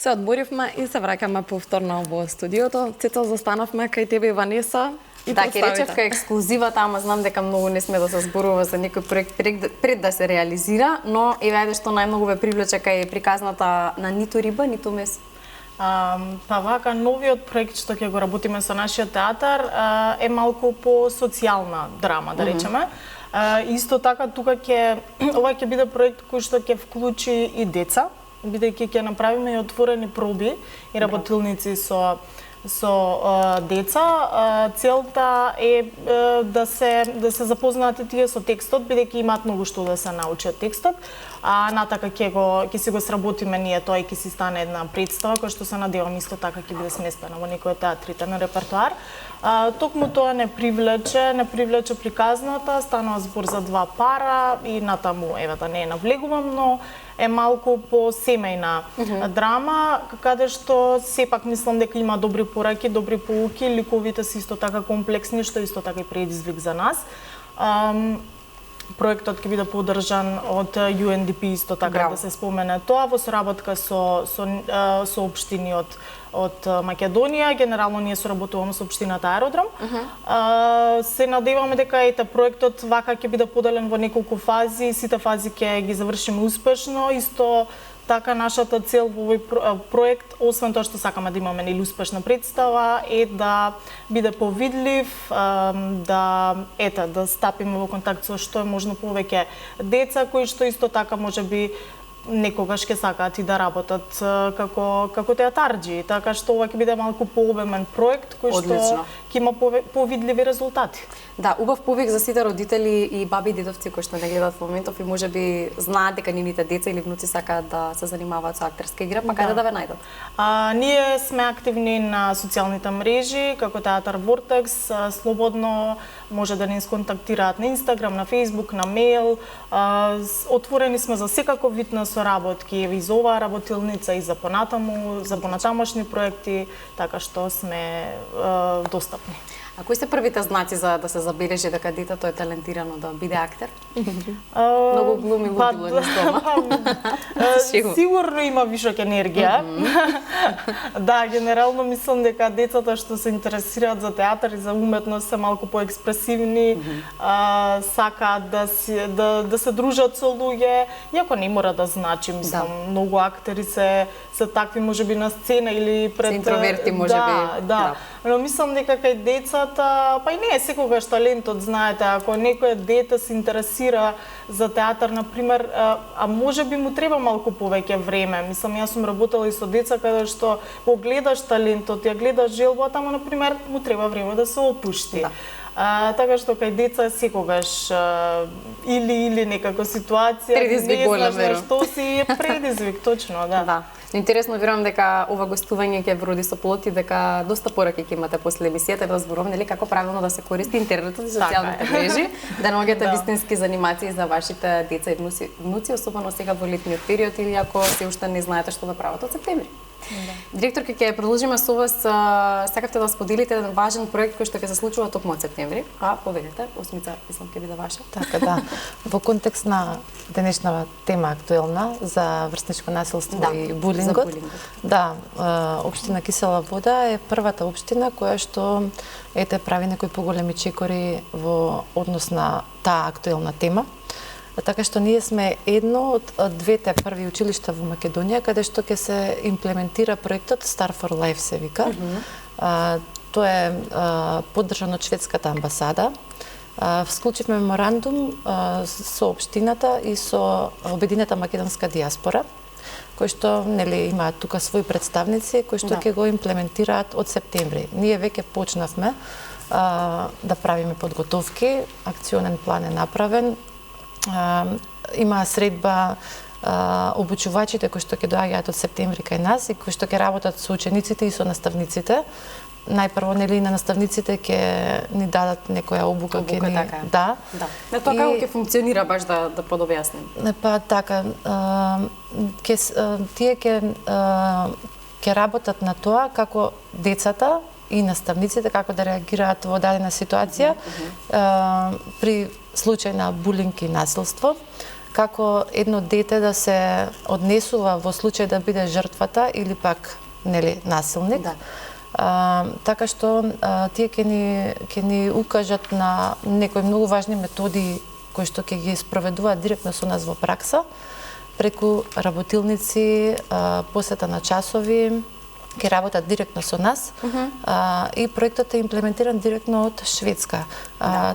Се одморивме и се враќаме повторно во студиото. Цецо, застанавме кај тебе, Ванеса. Да, ке речевка ексклузивата, ама знам дека многу не сме да се зборува за некој проект пред да се реализира, но еве ајде што најмногу ве привлече кај приказната на ниту риба, ниту месо. Па вака, новиот проект што ќе го работиме со нашиот театар е малку по социјална драма, да речеме. Исто така, тука ова ќе биде проект кој што ќе вклучи и деца, бидејќи ќе направиме и отворени проби и работилници со деца. Целта е да се запознаат и тие со текстот, бидејќи имаат многу што да се научи од текстот. А натака ќе си го сработиме ние тоа и ќе си стане една представа која што се надевам исто така ќе биде сместена во некој од театрите на репертоар. Токму тоа не привлече приказната, станува збор за два пара и натаму еве да не навлегувам, но е малку по семејна драма, каде што сепак мислам дека има добри пораки, добри поуки, ликовите се исто така комплексни, што исто така и предизвик за нас. Проектот ќе биде поддржан од UNDP исто така да се спомене тоа во соработка со општини од Македонија. Генерално ние соработуваме со општината Аеродром. Се надеваме дека проектот вака ќе биде поделен во неколку фази, сите фази ќе ги завршиме успешно. Исто така нашата цел во овој проект, освен тоа што сакаме да имаме нели успешна представа, е да биде повидлив, да стапиме во контакт со што е можно повеќе деца кои што исто така можеби некогаш ќе сакаат и да работат како театарџи, така што ова ќе биде малку пообемен проект кој што ќе има повидливи резултати. Да, убав повик за сите родители и баби и дедовци кои што не гледаат во моментов и можеби знаат дека нивните деца или внуци сакаат да се занимаваат со актерска игра, па каде да ве најдат? Ние сме активни на социјалните мрежи, како Театар Вортекс, слободно може да ни сконтактираат на Инстаграм, на Фејсбук, на мејл. Отворени сме за секаков вид на соработки и за оваа работилница и за понатамошни проекти, така што сме достапни. А кои се првите знаци за да се забележи дека детето е талентирано да биде актер? Многу глуми лудило низ дома. Сигурно има вишок енергија. Да, генерално мислам дека децата што се интересираат за театар и за уметност се малку поекспресивни, сакаат да се дружат со луѓе, иако не мора да значи, мислам, многу актери се такви можеби на сцена или пред интроверти можеби. Да. Но мислам дека кај децата, па и не е секогаш талентот, знаете, ако некој дете се интересира за театар, например, а можеби му треба малку повеќе време. Мислам, јас сум работела и со деца каде што го гледаш талентот, ја гледаш желбата, ама например му треба време да се опушти. Така што кај деца секогаш или некако ситуација, предизвик голем, што си е предизвик, точно, да. Интересно, верувам дека ова гостување ќе вроди со плод и дека доста пораки ќе имате после емисијата да зборуваме нели како правилно да се користи интернетот и социјалните мрежи, да наоѓате вистински занимации за вашите деца и внуци, особено сега во летниот период или ако се уште не знаете што да прават од септември. Директорка, ќе продолжиме со вас. Сакавте да споделите еден важен проект кој што ќе се случува токму од септември. Поведете, осмица, мислам, ќе биде ваша. Така, да. Во контекст на денешната тема актуелна за врсничко насилство и булингот. Да, општина Кисела Вода е првата општина која што прави некои поголеми чекори во однос на таа актуелна тема. Така што ние сме едно од двете први училишта во Македонија каде што ќе се имплементира проектот Star for Life се вика. Тоа е поддржан од шведската амбасада. Склучив меморандум со општината и со Обединета македонска диаспора, кои што нели имаат тука своји представници кои што ќе го имплементираат од септември. Ние веќе почнавме да правиме подготовки, акционен план е направен. Има средба обучувачите кои што ќе доаѓаат од септември кај нас и кои што ќе работат со учениците и со наставниците. Најпрво нели на наставниците ќе ни дадат некоја обука, Да. На тоа како ќе функционира баш да подобјасним. Па така, тие ќе работат на тоа како децата и наставниците како да реагираат во дадена ситуација при случај на булинг и насилство, како едно дете да се однесува во случај да биде жртвата или пак нели насилник. Така што тие ќе ни укажат на некои многу важни методи кои што ќе ги спроведуваат директно со нас во пракса, преку работилници, посета на часови, ќе работат директно со нас. И проектот е имплементиран директно од Шведска.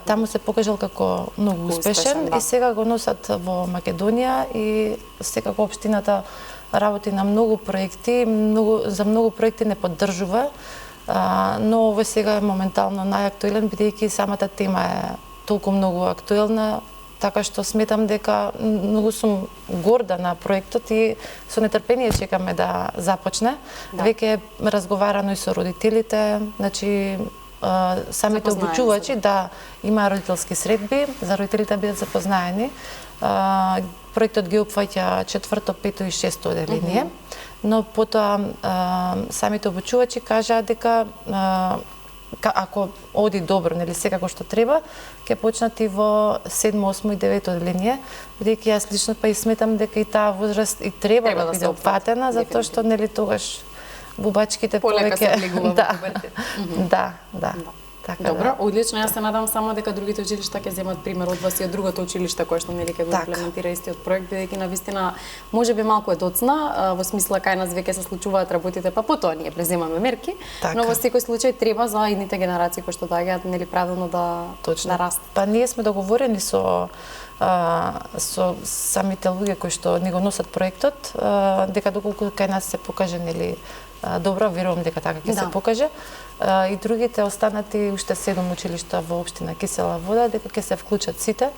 Таму се покажал како многу успешен и сега го носат во Македонија и секако општината работи на многу проекти, за многу проекти не поддржува, но овој сега е моментално најактуелен, бидејќи самата тема е толку многу актуелна, така што сметам дека многу сум горда на проектот и со нетрпение чекаме да започне. Веќе е разговарано и со родителите, значи самите обучувачи има родителски средби, за родителите бидат запознаени. Проектот ги опфаќа 4-то, 5-то и 6-то оделение, но потоа самите обучувачи кажаа дека ако оди добро, нели секако што треба, ќе почнат и во 7, 8 и 9 оделение, бидејќи јас лично па и сметам дека и таа возраст и треба да биде опфатена, затоа што нели тогаш бубачките полека се влегува во пубертет. Да. Така, добро, одлично. Јас се надам само дека другите училишта ќе земат пример од вас и од другото училиште кое што нели ќе го имплементира истиот проект, бидејќи навистина можеби малку е доцна, во смисла кај нас веќе се случуваат работите, па потоа ние преземаме мерки, но во секој случај треба за идните генерации кои што доаѓаат нели правилно да растат. Па ние сме договорени со самите луѓе кои што ни го носат проектот, дека доколку кај нас се покаже нели добро, верувам дека така ќе се покаже. И другите останати уште 7 училишта во општина Кисела Вода, дека ќе се вклучат сите.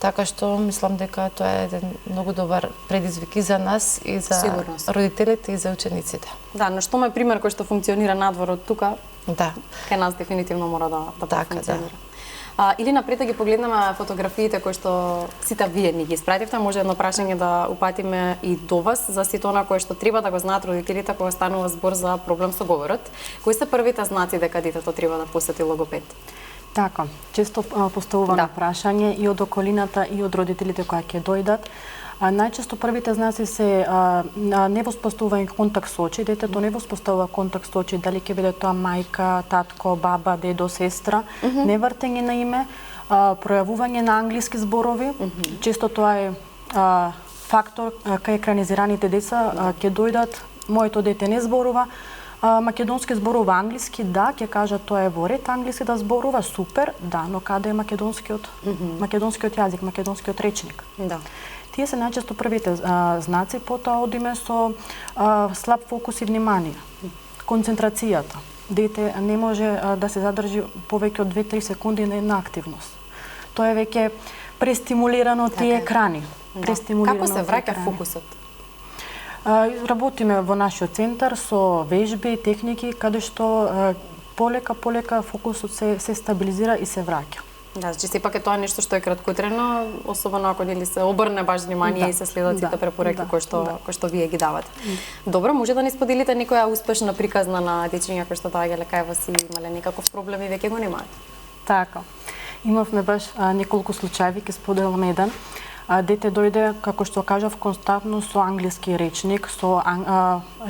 Така што мислам дека тоа е еден многу добар предизвик и за нас, и за родителите, и за учениците. Да, но што ме пример кој што функционира надвор од тука, кај нас дефинитивно мора да функционира. Или напред да ги погледнеме фотографиите кои што сите вие ни ги испративте, може едно прашање да упатиме и до вас за сите она кое што треба да го знаат родителите кога станува збор за проблем со говорот. Кои се првите знаци дека детето треба да посети логопед? Така, често поставувано прашање и од околината и од родителите кои ќе дојдат. Најчесто првите знаци се невоспоставување контакт со очи, детето не воспоставува контакт со очи, дали ќе биде тоа мајка, татко, баба, дедо, сестра, не вртење на име, пројавување на англиски зборови, често тоа е фактор кај екранизираните деца ќе дојдат, моето дете не зборува, македонски зборува англиски, да, ќе кажат тоа е во ред, англиски да зборува, супер, да, но каде е македонскиот јазик, македонскиот речник? Да. Тие се најчесто првите знаци, потоа одиме со слаб фокус и внимание. Концентрацијата. Дете не може да се задржи повеќе од 2-3 секунди на една активност. Тоа е веќе престимулирано тие екрани. Како се враќа фокусот? Работиме во нашиот центар со вежби, техники, каде што полека фокусот се стабилизира и се враќа. Да, значи сепак е тоа нешто што е краткотрено, особено ако нели се обрне баш внимание и се следат сите препораки кои што вие ги давате. Добро, може да ни споделите некоја успешна приказна на дечиња кои што доаѓале кај вас и имале некаков проблем и веќе го немаат? Така. Имавме баш неколку случаи, ќе споделам еден. Дете дојде, како што кажав, константно со англиски речник, со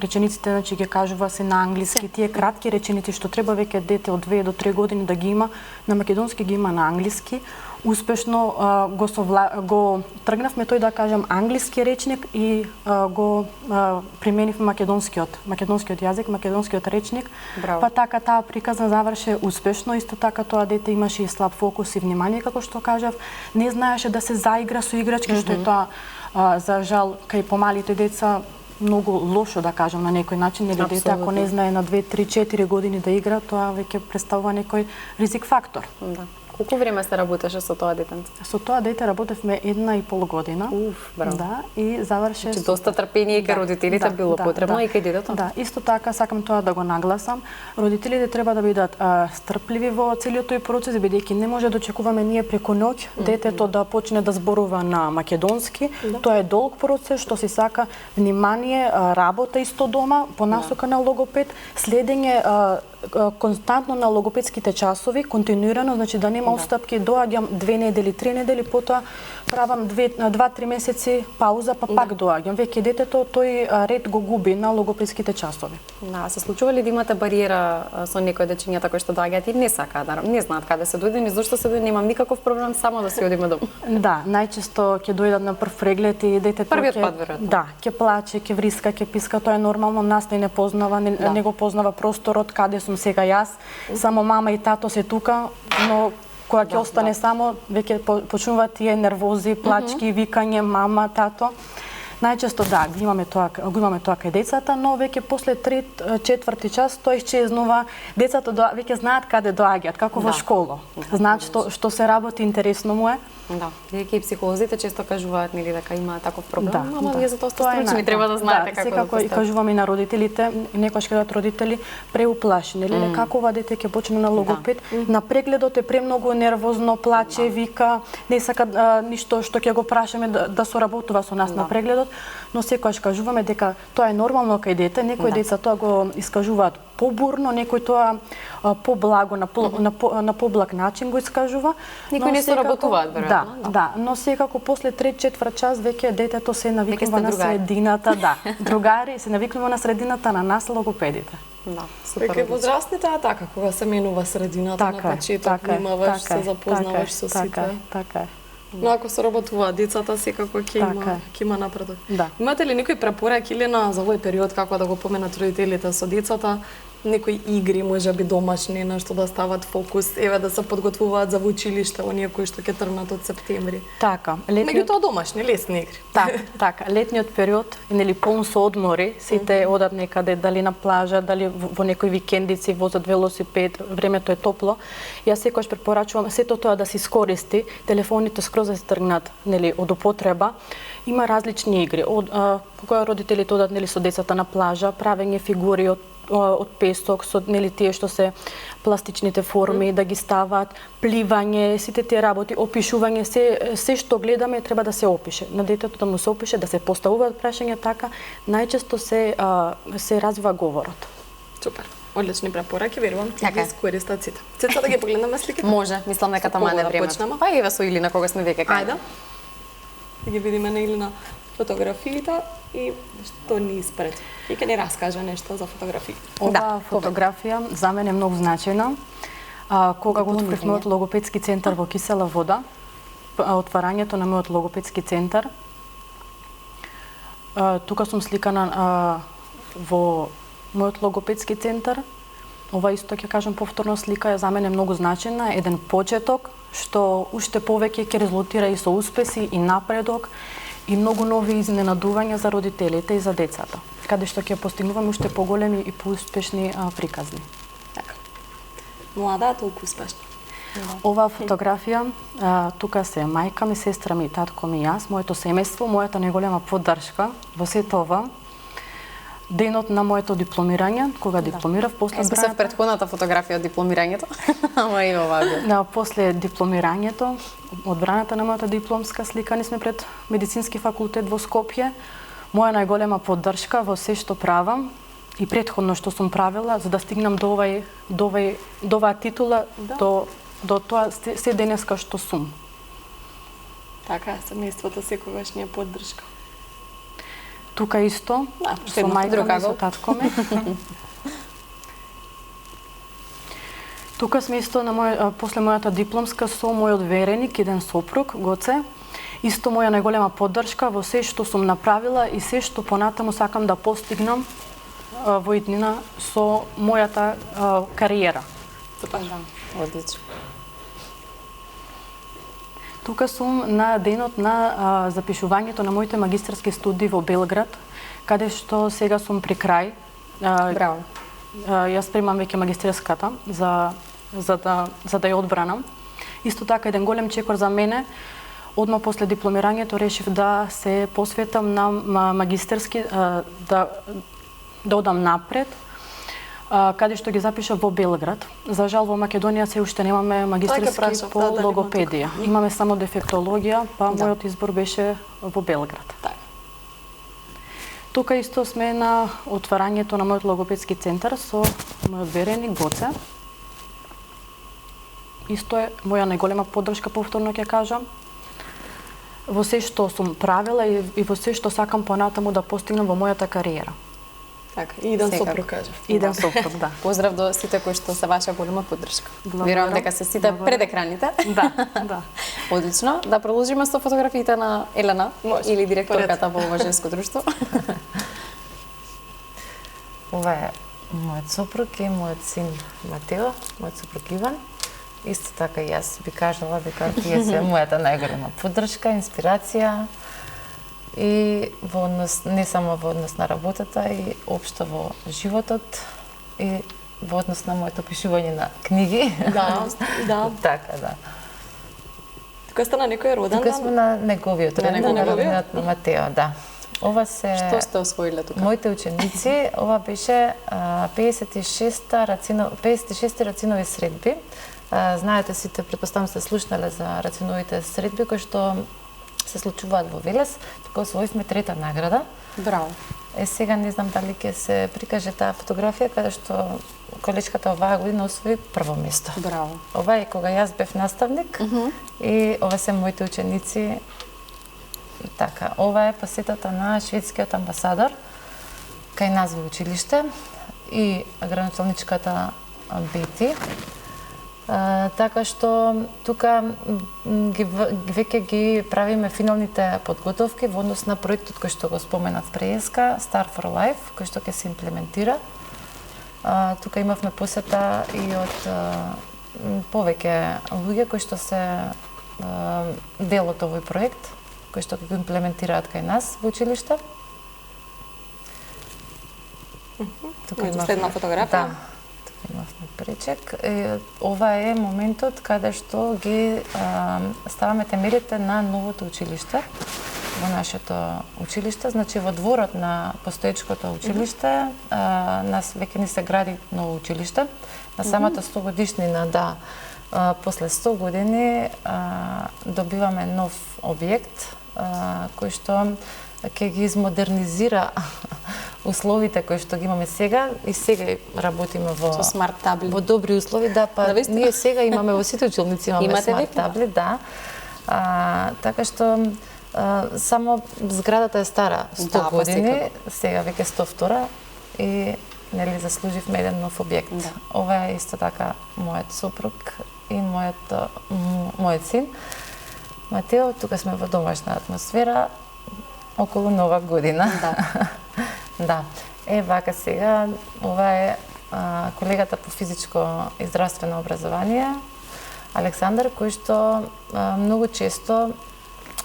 речениците, значи ги кажува се на англиски. Тие кратки реченици што треба веќе дете од 2 до 3 години да ги има, на македонски ги има на англиски. Успешно го тргнавме тој да кажам англиски речник и го применивме македонскиот јазик, македонскиот речник. Браво. Па така таа приказна заврше успешно, исто така тоа дете имаше и слаб фокус и внимание, како што кажав, не знаеше да се заигра со играчки, што е тоа за жал кај помалите деца многу лошо да кажам на некој начин, или дете ако не знае на 2, 3, 4 години да игра, тоа веќе представува некој ризик фактор. Да. Колку време се работеше со тоа детенце? Со тоа дете работевме 1,5 година. Браво. Да, и заврше. Значи доста трпение и кај родителите било потребно и кај детето? Да, исто така сакам тоа да го нагласам. Родителите треба да бидат стрпливи во целиот тој процес, бидејќи не може да очекуваме ние преку ноќ детето да почне да зборува на македонски. Тоа е долг процес што се сака внимание, работа исто дома, по насока на логопед, следење константно на логопедските часови, континуирано, значи да нема отстапки, доаѓам 2 недели, 3 недели, потоа правам 2-3 месеци пауза, па пак доаѓам. Веќе детето тој ред го губи на логопедските часови. Да, се случува ли да имате бариера со некои дечињата кои што доаѓаат и не сакаат, не знаат каде се дојде, ни зошто се дојде, немам никаков проблем, само да си одиме дома. Да, најчесто ќе дојдат на прв преглед и детето првиот пат веројатно. Да, ќе плаче, ќе вриска, ќе писка, тоа е нормално, нас не познава, не го познава просторот, каде сум сега јас, само мама и тато се тука, но кога ќе остане само, веќе почнуваат тие нервози, плачки, викање, мама, тато. Најчесто да, го имаме тоа кај децата, но веќе после 3-4 час тоа исчезнува. Децата веќе знаат каде доаѓаат, како во школа. Знаат што се работи, интересно му е. Да, веќе и психолозите често кажуваат нели дека има таков проблем, ама вие за тоа сте Тоа стручни, треба да знаете како да секако и кажуваме и на родителите, некогаш кажуваат родители преуплашени, нели како ова дете ќе почне на логопед, на прегледот е премногу нервозно, плаче, вика, не сака ништо што ќе го прашаме да соработува со нас на прегледот, но секогаш кажуваме дека тоа е нормално кај дете, некои деца тоа го искажуваат побурно, некој тоа поблаго, на поблаг начин го искажува. Никој не соработуваат, веројатно. Да, но секако после 3-4 час веќе детето се навикнува на средината, другари, се навикнува на средината на нас логопедите. Да, супер. Веќе возрастните така, кога се менува средината на почеток, внимаваш, се запознаваш со сите. Така е. Но ако се работуваат децата, секако ќе има напредок. Да. Имате ли некои препораки или за овој период како да го поменат родителите со децата? Некои игри, можеби домашни, на што да стават фокус, еве да се подготвуваат за училиште, оние кои што ќе тргнат од септември. Така, меѓутоа домашни, лесни игри. Така, летниот период, нели полн со одмори, сите одат некаде, дали на плажа, дали во некои викендици, возат велосипед, времето е топло. Јас секогаш препорачувам сето тоа да се искористи, телефоните скроз да се тргнат, нели, од употреба. Има различни игри. Кога родителите одат нели со децата на плажа, правење фигури од песок, со нели тие што се пластичните форми да ги стават, пливање, сите тие работи, опишување, се што гледаме треба да се опише. На детето да му се опише, да се поставуваат прашања така, најчесто се развива говорот. Супер. Одлични препораки, верувам, ќе ги искористат сите. Цеца да ги погледнеме сликите? Може, мислам дека тама не времето. Па еве со Илина кога сме веќе кај. Ајде. Да ги видиме на Илина фотографиите и што ни испред. И ќе ни раскаже нешто за фотографии. Ова фотографија за мене е многу значајна. Кога го отворив мојот логопедски центар во Кисела Вода, отварањето на мојот логопедски центар, тука сум сликана во мојот логопедски центар. Ова исто ќе кажам повторно, слика е за мене многу значајна, еден почеток што уште повеќе ќе резултира и со успеси и напредок и многу нови изненадувања за родителите и за децата, каде што ќе постигнуваме уште поголеми и поуспешни приказни. Така. Млада, толку успешна. Оваа фотографија, тука се мајка ми, сестра ми, татко ми и јас, моето семејство, мојата најголема поддршка во сето ова. Денот на моето дипломирање, кога дипломирав после одбраната. Се претходната фотографија од дипломирањето, ама и оваа. После дипломирањето, одбраната на мојата дипломска, сликани сме пред медицински факултет во Скопје. Моја најголема поддршка во се што правам и претходно што сум правила за да стигнам до оваа титула, до тоа се денеска што сум. Така, семејството секогаш ни е поддршка. Тука исто, со мајка ми, со татко ми. Тука сме исто после мојата дипломска со мојот вереник, еден сопруг, Гоце. Исто моја најголема поддршка во се што сум направила и се што понатаму сакам да постигнам во иднина со мојата кариера. Одлично. Тука сум на денот на запишувањето на моите магистарски студии во Белград, каде што сега сум при крај. Браво. Јас примам веќе магистерската за да ја одбранам. Исто така еден голем чекор за мене. Одма после дипломирањето решив да се посветам на магистерски, да одам напред, каде што ги запиша во Белград. За жал во Македонија се уште немаме магистерски по логопедија. Имаме само дефектологија, па мојот избор беше во Белград. Тука исто сме на отварањето на мојот логопедски центар со Мојот вереник Гоце. Исто е моја најголема поддршка, повторно ќе кажам. Во се што сум правила и во се што сакам понатаму да постигнам во мојата кариера. Така, и иден Секако. сопруг кажав. Иден сопруг, да. Поздрав до сите кои што се ваша голема поддршка. Благодарам. Верувам дека се сите пред екраните. Да, да. Одлично. Да продолжиме со фотографиите на Елена Може. или директорката во ова женско друштво. Ова е мојот сопруг и мојот син Матео, мојот сопруг Иван. Исто така и јас би кажала дека тие се мојата најголема поддршка, инспирација и во однос, не само во однос на работата, и општо во животот и во однос на моето пишување на книги. Да, да. Така, да. Тука сте на некој роден Тука дан? сме на неговиот роден дан, на неговиот? родениот на Матео, да. Ова се Што сте освоиле тука? моите ученици. Ова беше 56 рацинови средби. Знаете сите, претпоставам сте слушнале за рациновите средби кои што се случуваат во Велес. Тука освоивме 3-та награда. Браво. Сега не знам дали ќе се прикаже таа фотографија каде што колечката оваа година освои прво место. Браво. Ова е кога јас бев наставник и ова се моите ученици. Така, ова е посетата на шведскиот амбасадор кај нас во училиште и градоначалничката Бети. Така што тука веќе ги правиме финалните подготовки во однос на проектот кој што го споменав преска, Star for Life, кој што ќе се имплементира. Тука имавме посета и од повеќе луѓе кои што се дел од овој проект, кои што го имплементираат кај нас во училиште. Тука има следна фотографија. Да. Имавме пречек. Ова е моментот каде што ги ставаме темелите на новото училиште во нашето училиште. Значи во дворот на постоечкото училиште нас веќе ни се гради ново училиште. На самата 100 годишнина, да, после 100 години добиваме нов објект кој што ќе ги измодернизира условите кои што ги имаме сега, и сега работиме Со смарт табли. во добри услови, да, па Да, вистина? ние сега имаме во сите училници имаме Имате смарт веќе? табли, да. Така што само зградата е стара 100 Да, па години, секако. сега веќе 102 и нели заслуживме еден нов објект. Да. Ова е исто така мојот сопруг и мојот син Матео. Тука сме во домашна атмосфера околу Нова година. Да. Да. Вака сега, ова е колегата по физичко и здравствено образование, Александар, кој што многу често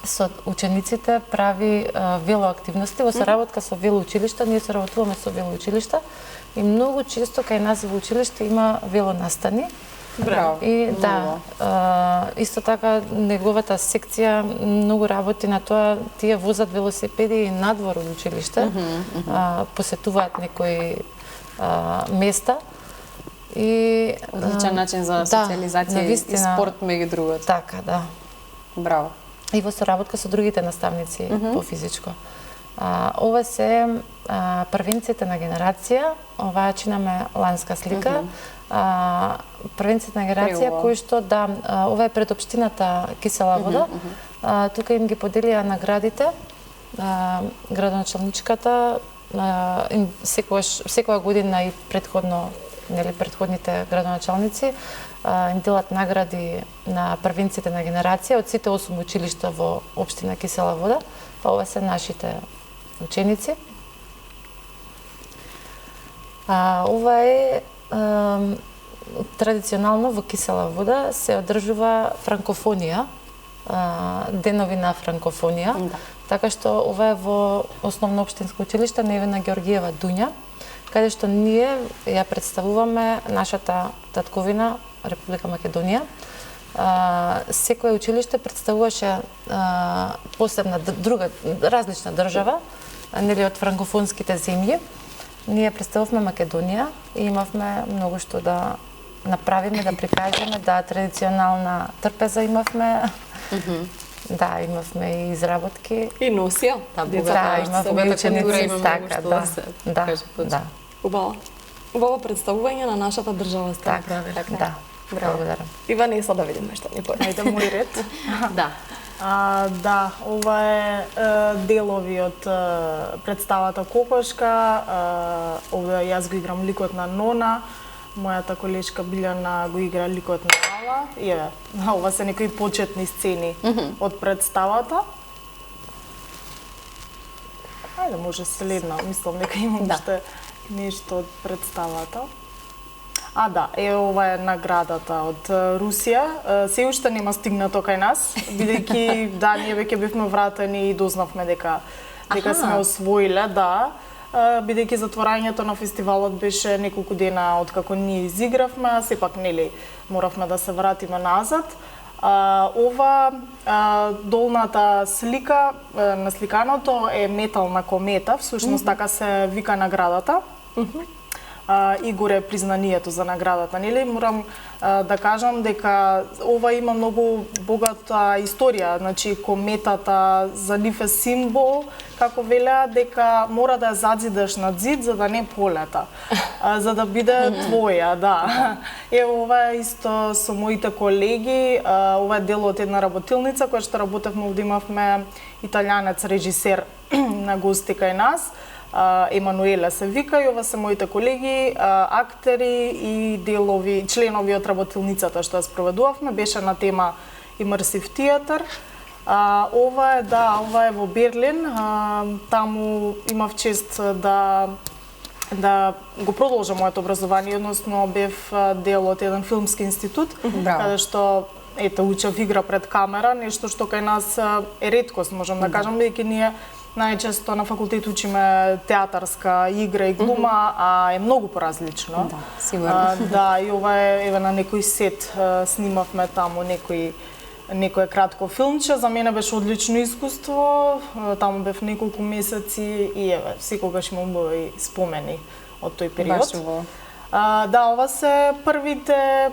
со учениците прави велоактивности во соработка со велоучилишта. Ние соработуваме со велоучилишта и многу често кај нас во училиште има велонастани. Браво. И да, исто така неговата секција многу работи на тоа. Тие возат велосипеди и надвор од училиште, посетуваат некои места и Одличен начин за да, социализација и спорт меѓу другото. Така, да. Браво. И во соработка со другите наставници по физичко. Ова се првенците на генерација. Ова чинаме ланска слика. Првенците на генерација кои што, да, ова е пред општината Кисела вода. Тука им ги поделија наградите. Градоначалничката секоја година и предходно, нели, предходните градоначалници им делат награди на првенците на генерација од сите 8 училишта во општина Кисела вода. Ова се нашите ученици. Ова е традиционално во Кисела вода се одржува франкофонија, денови на франкофонија. Да. Така што ова е во основно општинско училиште Невена Георгиева Дуња, каде што ние ја представуваме нашата татковина Република Македонија. Секое училиште представуваше посебна друга различна држава, нели од франкофонските земји. Ние представувавме Македонија и имавме многу што да направиме, да прикажеме, да, традиционална трпеза имавме. Да, имавме и изработки. И носија. Да, Да, имавме и ученици, така, да. Да, да. Убаво. во ова представување на нашата држава сте Така, направили. да. Благодарам. Иванеса, да видиме што ни појде. Ајде, мој ред. Да. Да, ова е делови од представата Кокошка. Овде јас го играм ликот на Нона, мојата колешка Билјана го игра ликот на Ала. И еве, ова се некои почетни сцени од представата. Ајде, може следна, мислам дека имам уште нешто од представата. Да, ова е наградата од Русија. Се уште нема стигнато кај нас, бидејќи ние веќе бевме вратени и дознавме дека сме освоиле, бидејќи затворањето на фестивалот беше неколку дена откако ние изигравме, а сепак нели моравме да се вратиме назад. Ова долната слика на сликаното е метална комета, всушност така се вика наградата. И горе признанието за наградата, нели? Морам да кажам дека ова има многу богата историја, значи кометата за нив е символ, како велеа дека мора да ја зазидаш на зид за да не полета, за да биде твоја, да. Ова е исто со моите колеги, ова е дел од една работилница која што работевме, овде имавме италијанец режисер на гости кај нас. Емануела се вика, и ова се моите колеги, актери и членови од работилницата што ја спроведувавме, беше на тема Immersive Theater. Ова е во Берлин, таму имав чест да го продолжам моето образование, односно бев дел од еден филмски институт, каде што учев игра пред камера, нешто што кај нас е реткост, можам да кажам, бидејќи ние најчесто на факултет учиме театарска игра и глума, а е многу поразлично. Да, сигурно. И ова е на некој сет снимавме таму некое кратко филмче. За мене беше одлично искуство. Таму бев неколку месеци и секогаш имам убави спомени од тој период. Ова се првите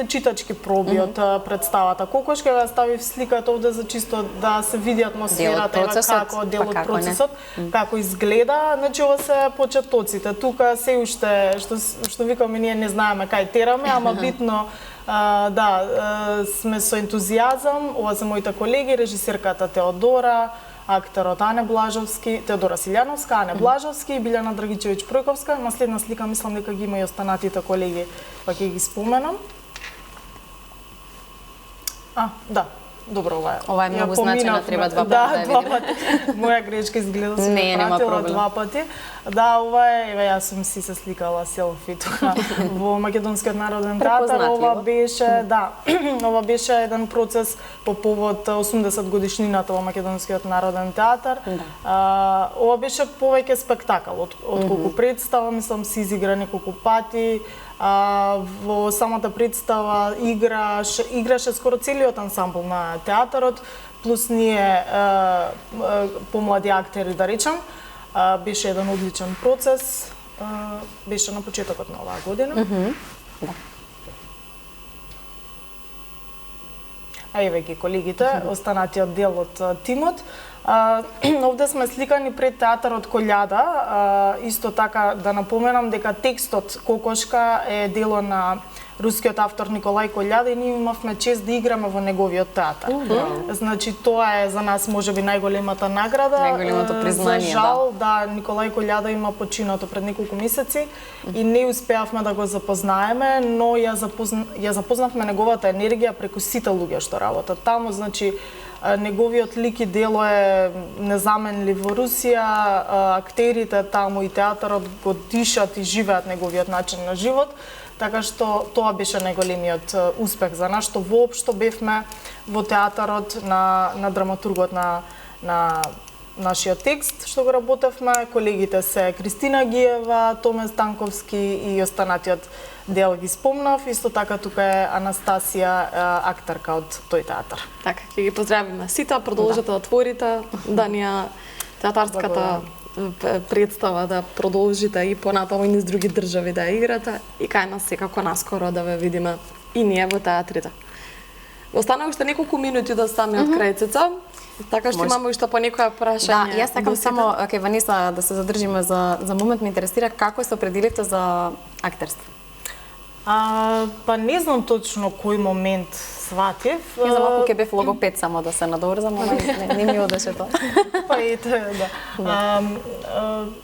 читачки проби од представата Кокошка. Ја ставив сликата овде за чисто да се види атмосферата, како дел од процесот, како изгледа. Значи ова се почетоците. Тука се уште што викаме ние не знаеме кај тераме, ама битно сме со ентузијазам. Ова се моите колеги, режисерката Теодора, актерот Теодора Силјановска, Ане Блажовски и Билјана Драгичевиќ Пројковска. На следна слика мислам дека ги има и останатите колеги, па ќе ги споменам. Добро, ова е многу значено, треба два пати да видиме. Моја грешка изгледа се пратила два пати. Ова е, јас сум си се сликала селфи тука во Македонскиот народен театар. Ова беше еден процес по повод 80 годишнината во Македонскиот народен театар. Ова беше повеќе спектакл отколку представа, мислам се изигра неколку пати. Во самата представа играше скоро целиот ансамбл на театарот, плюс ние помлади актери, да речам. Беше еден одличен процес. Беше на почетокот на оваа година. Еве ги колегите, останатиот дел од тимот. Овде сме сликани пред театарот Колјада. Исто така да напоменам дека текстот Кокошка е дело на рускиот автор Николај Колјада и ние имавме чест да играме во неговиот театар. Значи тоа е за нас можеби најголемата награда. Најголемото признание. За жал, Николај Колјада има починато пред неколку месеци и не успеавме да го запознаеме, но ја запознавме неговата енергија преку сите луѓе што работат таму. Значи неговиот лик и дело е незаменлив во Русија, актерите таму и театарот го дишат и живеат неговиот начин на живот, така што тоа беше најголемиот успех за нас, што воопшто бевме во театарот на драматургот на нашиот текст што го работевме. Колегите се Кристина Гиева, Томе Станковски и останатиот дел ги спомнав. Исто така тука е Анастасија, актерка од тој театар. Така, ќе ги поздравиме сите, продолжете да творите, да ни театарската представа да продолжите и понатаму и низ други држави да играте и кај нас секако наскоро да ве видиме и ние во театрите. Остана уште неколку минути да стане од крајцеца. Така што имаме уште по некоја прашање. Да, јас сакам само кај Ваниса да се задржиме за момент, ме интересира како се определивте за актерство. Па не знам точно кој момент сватив. Не знам ако ќе бев логопед само да се надоврзам, ама не ми одеше тоа. Па и тоа, да.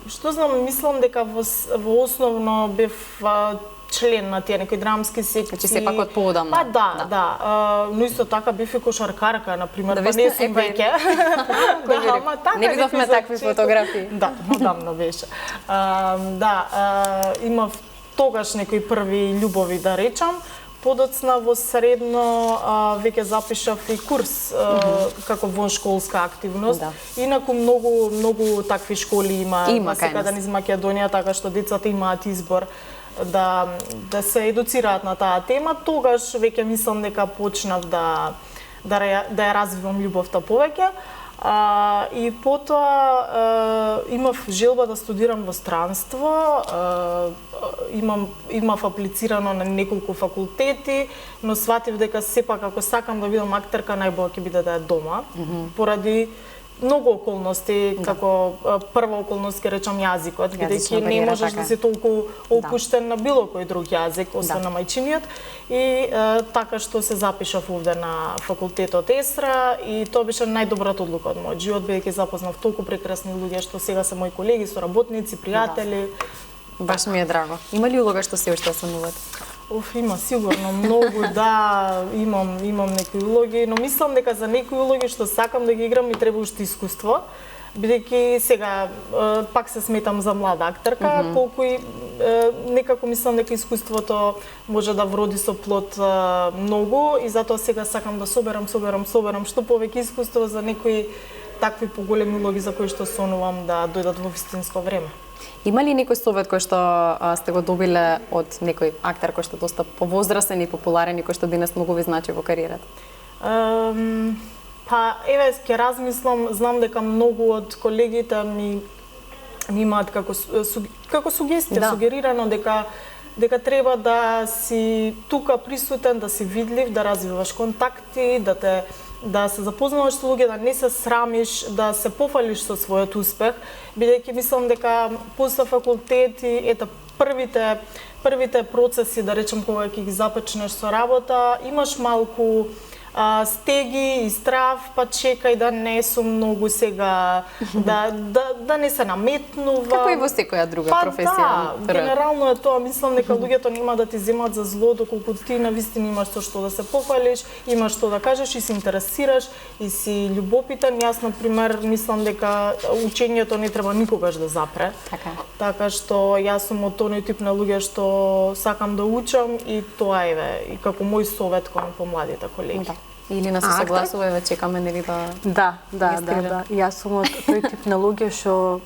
Што знам, мислам дека во основно бев член на тие некои драмски секции. Значи сепак од поодамна. Па да. Но исто така бев и кошаркарка, например, па не сум веќе. Да, ама така. Не видовме такви фотографии. Да, одамна беше. Имав тогаш некои први љубови, да речам. Подоцна во средно веќе запишав и курс како воншколска активност. Да. Инаку многу такви школи има сега низ Македонија, така што децата имаат избор да се едуцираат на таа тема. Тогаш веќе мислам дека почнав да ја развивам љубовта повеќе. И потоа имав желба да студирам во странство, имав аплицирано на неколку факултети, но сватив дека сепак ако сакам да бидам актерка, најбоље ќе биде да е дома, поради многу околности, како прва околност ќе речам јазикот, бидејќи не можеш да си толку опуштен на било кој друг јазик, освен на мајчиниот. И така што се запишав овде на факултетот ЕСРА и тоа беше најдобрата одлука од мојот живот, бидејќи запознав толку прекрасни луѓе што сега се мои колеги, соработници, пријатели. Баш ми е драго. Има ли улога што се уште останувате? Има сигурно многу, да, имам некои улоги, но мислам дека за некои улоги што сакам да ги играм ми треба уште искуство, бидејќи сега пак се сметам за млада актерка, колку и некако мислам дека искуството може да вроди со плод многу и затоа сега сакам да соберам што повеќе искуство за некои такви поголеми улоги за кои што сонувам да дојдат во вистинско време. Има ли некој совет кој што сте го добиле од некој актер кој што доста повозрасен и популарен и кој што денес многу ви значи во кариерата? Па еве ќе размислам, знам дека многу од колегите ми имаат како сугестија, сугерирано дека треба да си тука присутен, да си видлив, да развиваш контакти, да се запознаваш со луѓе, да не се срамиш, да се пофалиш со својот успех, бидејќи мислам дека после факултет и првите процеси, да речем, кога ќе ги започнеш со работа, имаш малку стеги и страв, па чекај да не сум многу сега, да не се наметнува. Како и во секоја друга професија. Да, генерално е тоа, мислам дека луѓето нема да ти земат за зло, доколку ти навистина имаш со што да се пофалиш, имаш што да кажеш и се интересираш и си љубопитен. Јас, например, мислам дека учењето не треба никогаш да запре. Така што јас сум од тој тип на луѓе што сакам да учам и тоа е и како мој совет кон помладите колеги. Или не се согласува, еве чекаме нели да. Да. Јас сум од тој тип на луѓе што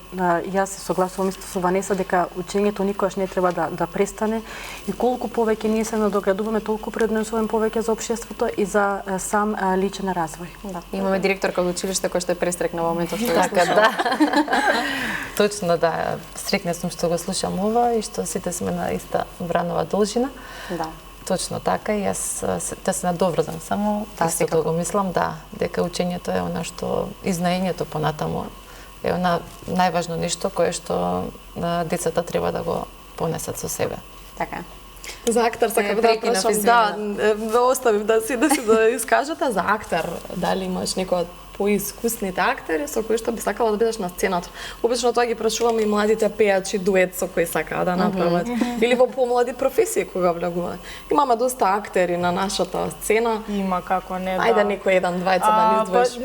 јас се согласувам исто со Ванеса дека учењето никогаш не треба да престане и колку повеќе ние се надоградуваме, толку предонесуваме повеќе за општеството и за сам личен развој. Да. Имаме директорка од училиште која што е престрекна во моментот што го слушам. Да. Точно, да. Срекна сум што го слушам ова и што сите сме на иста вранова должина. Да. Точно така, и јас да се надоврзам само, истото го мислам, дека учењето е она што и знаењето понатаму е она најважно нешто кое што децата треба да го понесат со себе. Така. За актер сакам да прашам, ве оставив да искажете за актер, дали имаш некој поискусните актери со кои што би сакала да бидеш на сцената. Обично тоа ги прашуваме и младите пејачи дует со кои сакаат да направат. Или во помлади професии кога влегуваат. Имаме доста актери на нашата сцена. Има како не да. Ајде некој еден, двајца да ни издвоиш.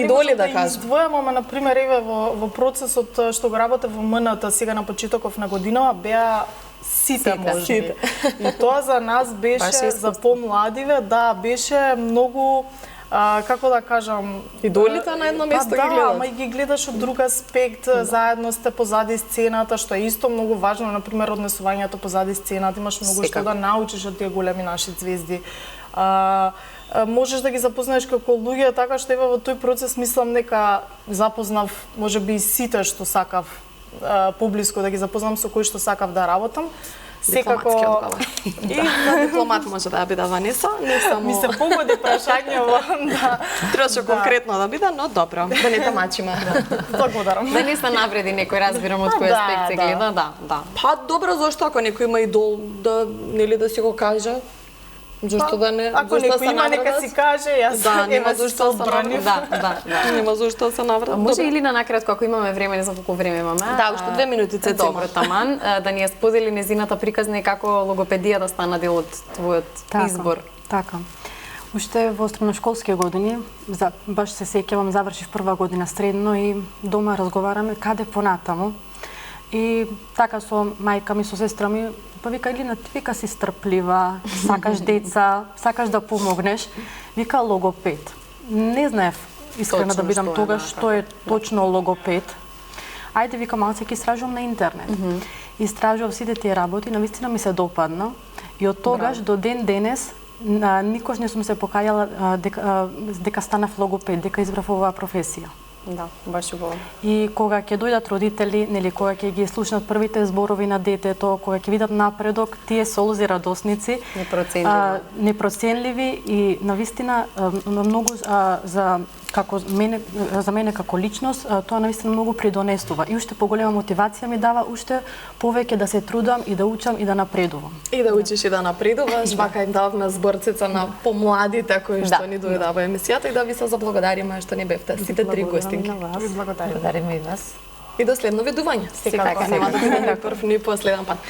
Идоли да кажам. Издвојам, ама на пример еве во процесот што го работев во МНТ сега на почетоков на годинава беа сите можни. И тоа за нас беше за помладиве, беше многу како да кажам, идолите на едно место ги гледаш. Да, ама и ги гледаш од друг аспект, заедно сте позади сцената, што е исто многу важно, на пример однесувањето позади сцената, имаш многу што да научиш од тие големи наши звезди. Можеш да ги запознаеш како луѓе, така што еве во тој процес мислам дека запознав можеби и сите што сакав поблиску да ги запознам, со кои што сакав да работам. Дипломатски одговор. И за дипломат може да ја биде Ванеса, не само... Ми се погоди прашањево, да. Требаше конкретно да биде, но добро, да не тамачиме. Благодарам. Да не се навреди некој, разбирам од кој аспект се гледа, да. Па добро, зошто ако некој има идол, да си го каже? Зошто да не? Ако некој има, нека си каже, јас нема зошто се одбранив. Да. Нема зошто се наврат. Може или на накратко, ако имаме време, не знам колку време имаме. Да, уште 2 минути цеци. Добро, таман, да ни ја сподели незината приказна и како логопедија да стана дел од твојот избор. Така. Уште во средношколски години, баш се сеќавам, завршив прва година средно и дома разговараме каде понатаму. И така со мајка ми, со сестра ми, па вика, Илина, ти вика си стрплива, сакаш деца, сакаш да помогнеш. Вика логопед. Не знаев искрено да бидам тогаш што е точно логопед. Ајде, вика, малце ќе истражувам на интернет. Истражував сите тие работи, навистина ми се допадна. И од тогаш до ден денес никош не сум се покајала дека станав логопед, дека избрав оваа професија. Да, баш убаво. И кога ќе дојдат родители, нели, кога ќе ги слушнат првите зборови на детето, кога ќе видат напредок, тие солзи радосници, непроценливи и навистина многу за мене како личност, тоа навистина многу придонесува. И уште поголема мотивација ми дава, уште повеќе да се трудам и да учам и да напредувам. И да учиш и да напредуваш, вака им дававме зборцица на помладите кои што ни дојдоа во емисијата и да ви се заблагодариме што не бевте сите три гостинки. Благодариме и вас. И до следно видување. Секако, нема да биде ни прв ни последен пат.